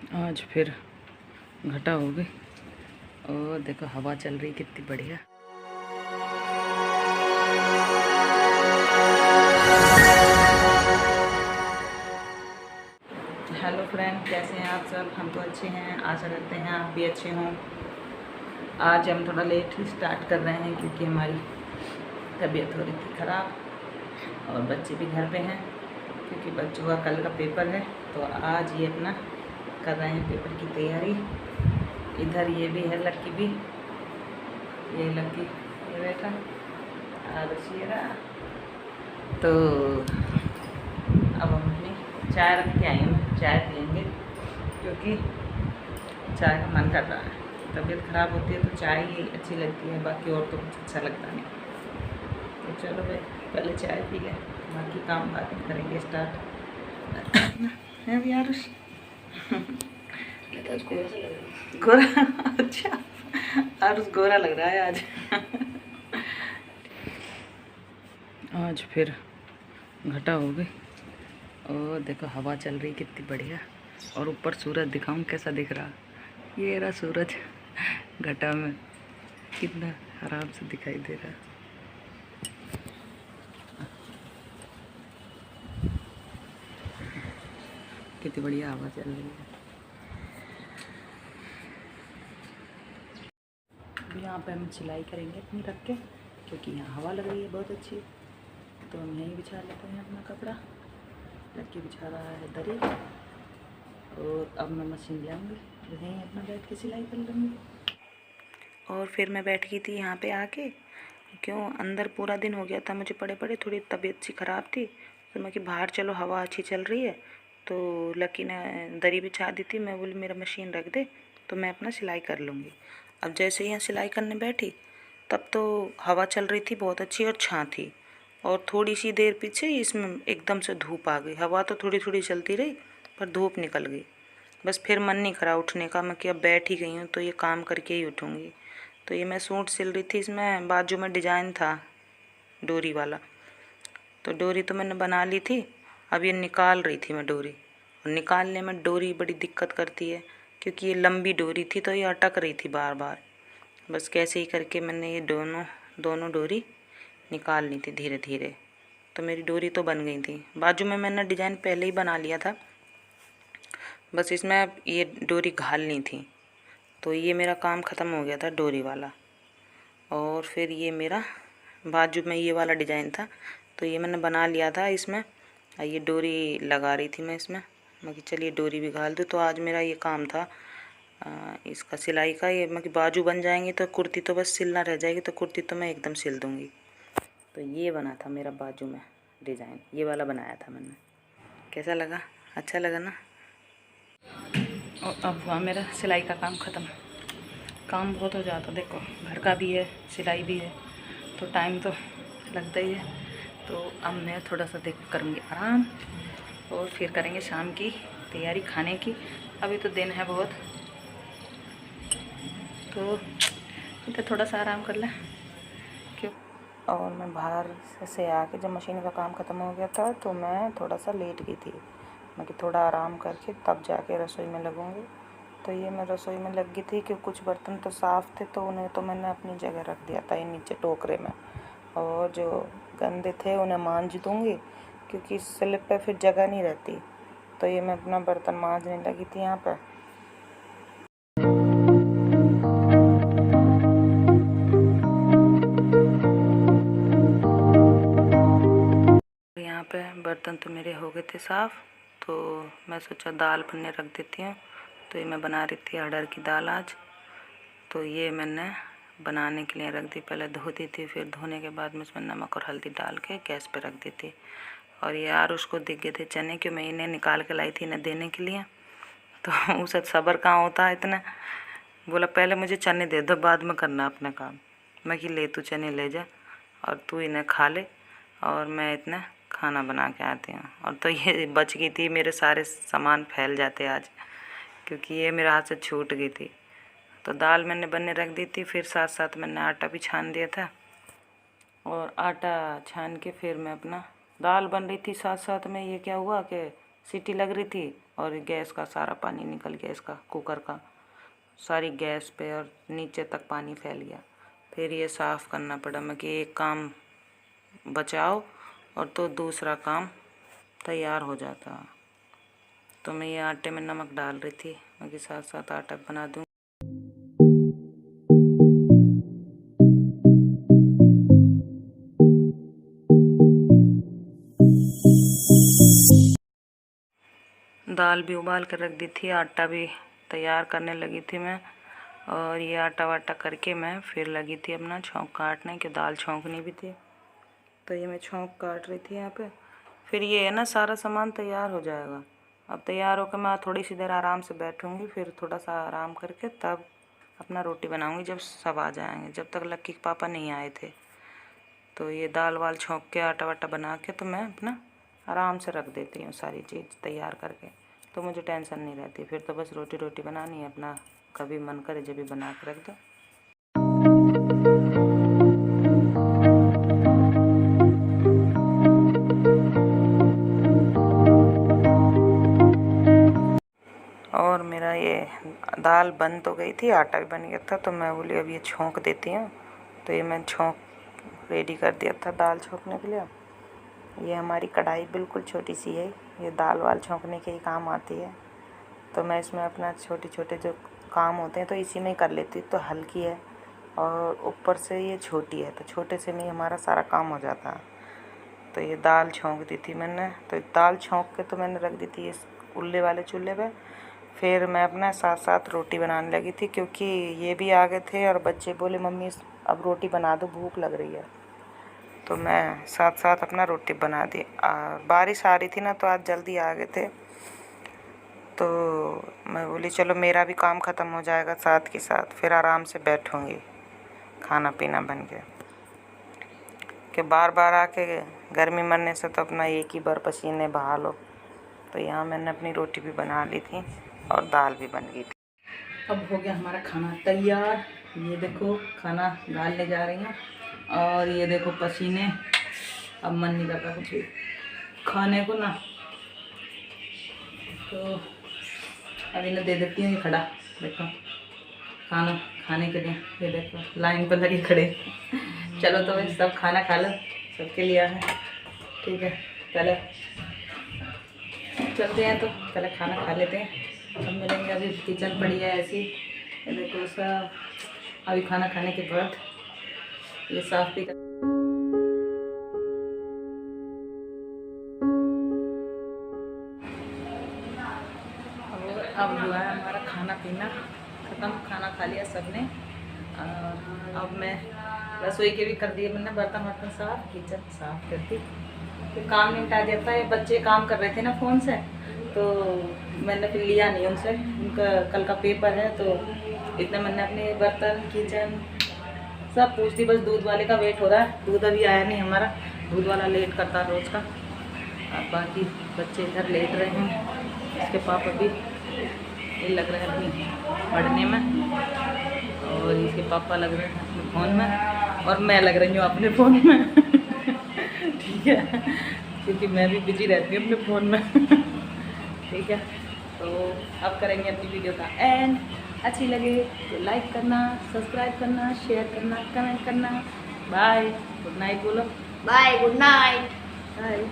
आज फिर घटा हो गई और देखो हवा चल रही कितनी बढ़िया। हेलो फ्रेंड, कैसे हैं आप सब? हम तो अच्छे हैं, आशा करते हैं आप भी अच्छे हों। आज हम थोड़ा लेट ही स्टार्ट कर रहे हैं क्योंकि हमारी तबीयत हो रही थी ख़राब और बच्चे भी घर पे हैं क्योंकि बच्चों का कल का पेपर है। तो आज ये अपना कर रहे हैं पेपर की तैयारी। इधर ये भी है लक्की भी, ये लक्की ये बैठा और शेरा। तो अब हम अपनी चाय रख के आए हैं, चाय पियेंगे क्योंकि चाय का मन कर रहा है। तबीयत ख़राब होती है तो चाय ही अच्छी लगती है, बाकी और तो कुछ अच्छा लगता नहीं। तो चलो भाई पहले चाय पी लें, बाकी काम बाद में करेंगे स्टार्ट। है भी यार गोरा अच्छा, और उस गोरा लग रहा है आज। आज फिर घटा हो गई और देखो हवा चल रही कितनी बढ़िया और ऊपर सूरज दिखाऊं कैसा दिख रहा। ये रहा सूरज घटा में, कितना आराम से दिखाई दे रहा। कितनी बढ़िया हवा चल रही है। अभी यहाँ पे हम सिलाई करेंगे अपनी रख के क्योंकि यहाँ हवा लग रही है बहुत अच्छी। तो हम यहीं बिछा लेते हैं अपना कपड़ा। लड़की बिछा रहा है दरी और अब मैं मशीन ले आऊँगी, यहीं अपना बैठ के सिलाई कर लूँगी। और फिर मैं बैठ गई थी यहाँ पे आके, क्यों अंदर पूरा दिन हो गया था मुझे पड़े पड़े, थोड़ी तबीयत सी ख़राब थी। तो मैं कि बाहर चलो हवा अच्छी चल रही है। तो लकी ने दरी बिछा दी थी, मैं बोली मेरा मशीन रख दे तो मैं अपना सिलाई कर लूँगी। अब जैसे ही यहाँ सिलाई करने बैठी तब तो हवा चल रही थी बहुत अच्छी और छाँ थी, और थोड़ी सी देर पीछे इसमें एकदम से धूप आ गई। हवा तो थोड़ी थोड़ी चलती रही पर धूप निकल गई। बस फिर मन नहीं करा उठने का, मैं कि अब बैठ ही गई हूँ तो ये काम करके ही उठूँगी। तो ये मैं सूट सिल रही थी, इसमें बाजू में डिजाइन था डोरी वाला। तो डोरी तो मैंने बना ली थी, अब ये निकाल रही थी मैं डोरी। और निकालने में डोरी बड़ी दिक्कत करती है क्योंकि ये लंबी डोरी थी तो ये अटक रही थी बार बार। बस कैसे ही करके मैंने ये दोनों डोरी निकालनी थी धीरे धीरे। तो मेरी डोरी तो बन गई थी। बाजू में मैंने डिजाइन पहले ही बना लिया था, बस इसमें अब ये डोरी घालनी थी। तो ये मेरा काम ख़त्म हो गया था डोरी वाला। और फिर ये मेरा बाजू में ये वाला डिज़ाइन था तो ये मैंने बना लिया था। इसमें ये डोरी लगा रही थी मैं इसमें, मैं कि चलिए डोरी भी घाल दूँ। तो आज मेरा ये काम था इसका सिलाई का। ये मैं कि बाजू बन जाएंगी तो कुर्ती तो बस सिलना रह जाएगी, तो कुर्ती तो मैं एकदम सिल दूँगी। तो ये बना था मेरा बाजू में डिज़ाइन, ये वाला बनाया था मैंने। कैसा लगा? अच्छा लगा ना? और अब हुआ मेरा सिलाई का काम ख़त्म। काम बहुत हो जाता, देखो घर का भी है सिलाई भी है तो टाइम तो लगता ही है। तो अब मैं थोड़ा सा देख करूँगी आराम और फिर करेंगे शाम की तैयारी खाने की। अभी तो दिन है बहुत, तो इधर थोड़ा सा आराम कर लें क्यों। और मैं बाहर से आके जब मशीन का काम ख़त्म हो गया था तो मैं थोड़ा सा लेट गई थी, मैं कि थोड़ा आराम करके तब जाके रसोई में लगूँगी। तो ये मैं रसोई में लग गई थी कि कुछ बर्तन तो साफ़ थे तो उन्हें तो मैंने अपनी जगह रख दिया था ये नीचे टोकरे में, और जो गंदे थे उन्हें मांज दूँगी क्योंकि स्लिप पे फिर जगह नहीं रहती। तो ये मैं अपना बर्तन मांजने लगी थी यहाँ पर। यहाँ पे बर्तन तो मेरे हो गए थे साफ़, तो मैं सोचा दाल बनने रख देती हूँ। तो ये मैं बना रही थी अरहर की दाल आज। तो ये मैंने बनाने के लिए रख दी, पहले धो दी थी, फिर धोने के बाद में इसमें नमक और हल्दी डाल के गैस पे रख दी थी। और ये यार उसको दिख गए थे चने, क्यों मैं इन्हें निकाल के लाई थी इन्हें देने के लिए। तो उसे सब्र कहाँ होता है इतना, बोला पहले मुझे चने दे दो बाद में करना अपना काम। मैं कि ले तू चने ले जा और तू इन्हें खा ले और मैं इतना खाना बना के आती हूँ। और तो ये बच गई थी, मेरे सारे सामान फैल जाते आज क्योंकि ये मेरे हाथ से छूट गई थी। तो दाल मैंने बनने रख दी थी, फिर साथ साथ मैंने आटा भी छान दिया था। और आटा छान के फिर मैं अपना दाल बन रही थी साथ साथ में, ये क्या हुआ कि सीटी लग रही थी और गैस का सारा पानी निकल गया, इसका कुकर का सारी गैस पे और नीचे तक पानी फैल गया। फिर ये साफ़ करना पड़ा मैं कि एक काम बचाओ और तो दूसरा काम तैयार हो जाता। तो मैं ये आटे में नमक डाल रही थी, मैं कि साथ साथ आटा बना दूँ। दाल भी उबाल कर रख दी थी, आटा भी तैयार करने लगी थी मैं। और ये आटा वाटा करके मैं फिर लगी थी अपना छौंक काटने कि दाल छौंकनी भी थी। तो ये मैं छौंक काट रही थी यहाँ पे। फिर ये है ना सारा सामान तैयार हो जाएगा। अब तैयार होकर मैं थोड़ी सी देर आराम से बैठूँगी, फिर थोड़ा सा आराम करके तब अपना रोटी बनाऊँगी जब सब आ जाएंगे। जब तक लक्की के पापा नहीं आए थे तो ये दाल वाल छौंक के आटा वाटा बना के तो मैं अपना आराम से रख देती हूँ सारी चीज़ तैयार करके। तो मुझे टेंशन नहीं रहती, फिर तो बस रोटी रोटी बनानी है, अपना कभी मन करे जब भी बना के रख दो। और मेरा ये दाल बन तो गई थी, आटा भी बन गया था, तो मैं बोली अब ये छौंक देती हूँ। तो ये मैं छौंक रेडी कर दिया था दाल छौंकने के लिए। ये हमारी कढ़ाई बिल्कुल छोटी सी है, ये दाल वाल छौंकने के ही काम आती है। तो मैं इसमें अपना छोटे छोटे जो काम होते हैं तो इसी में ही कर लेती। तो हल्की है और ऊपर से ये छोटी है, तो छोटे से में हमारा सारा काम हो जाता है। तो ये दाल छौंक दी थी मैंने, तो दाल छौंक के तो मैंने रख दी थी इस उल्ले वाले चूल्हे पे। फिर मैं अपना साथ साथ रोटी बनाने लगी थी, क्योंकि ये भी आ गए थे और बच्चे बोले मम्मी अब रोटी बना दो, भूख लग रही है। तो मैं साथ साथ अपना रोटी बना दी। बारिश आ रही थी ना, तो आज जल्दी आ गए थे, तो मैं बोली चलो मेरा भी काम ख़त्म हो जाएगा साथ के साथ, फिर आराम से बैठूँगी खाना पीना बन के। कि बार बार आके गर्मी मरने से तो अपना एक ही बार पसीने बहा लो। तो यहाँ मैंने अपनी रोटी भी बना ली थी और दाल भी बन गई थी। अब हो गया हमारा खाना तैयार। ये देखो खाना डालने जा रही हूँ और ये देखो पसीने, अब मन नहीं करता कुछ भी खाने को ना, तो अब इन्हें दे देती हूँ। ये खड़ा देखो खाना खाने के लिए, ये देखो लाइन पर लगे खड़े। चलो तो भाई सब खाना खा लो, सबके लिए है, ठीक है। पहले चलते हैं, तो पहले खाना खा लेते हैं, अब मिलेंगे। अभी किचन पड़ी है ऐसी, ये देखो सब अभी खाना खाने के बाद ये साफ भी कर। अब जो है हमारा खाना पीना ख़त्म, खाना खा लिया सबने। अब मैं रसोई के भी कर दिए मैंने, बर्तन वर्तन साफ, किचन साफ करती, फिर काम निपटा दिया था। ये बच्चे काम कर रहे थे ना फ़ोन से, तो मैंने फिर लिया नहीं उनसे, उनका कल का पेपर है, तो इतना मैंने अपने बर्तन किचन सब पूछती। बस दूध वाले का वेट हो रहा है, दूध अभी आया नहीं हमारा, दूध वाला लेट करता है रोज़ का। अब बाकी बच्चे इधर लेट रहे हैं, इसके पापा भी ये लग रहे हैं अपनी पढ़ने में, और इसके पापा लग रहे हैं अपने फ़ोन में, और मैं लग रही हूँ अपने फ़ोन में। ठीक है, क्योंकि मैं भी बिजी रहती हूँ अपने फ़ोन में। ठीक है, तो अब करेंगे अपनी वीडियो का एंड। अच्छी लगे तो लाइक करना, सब्सक्राइब करना, शेयर करना, कमेंट करना। बाय, गुड नाइट बोलो। Bye, good night. बाय।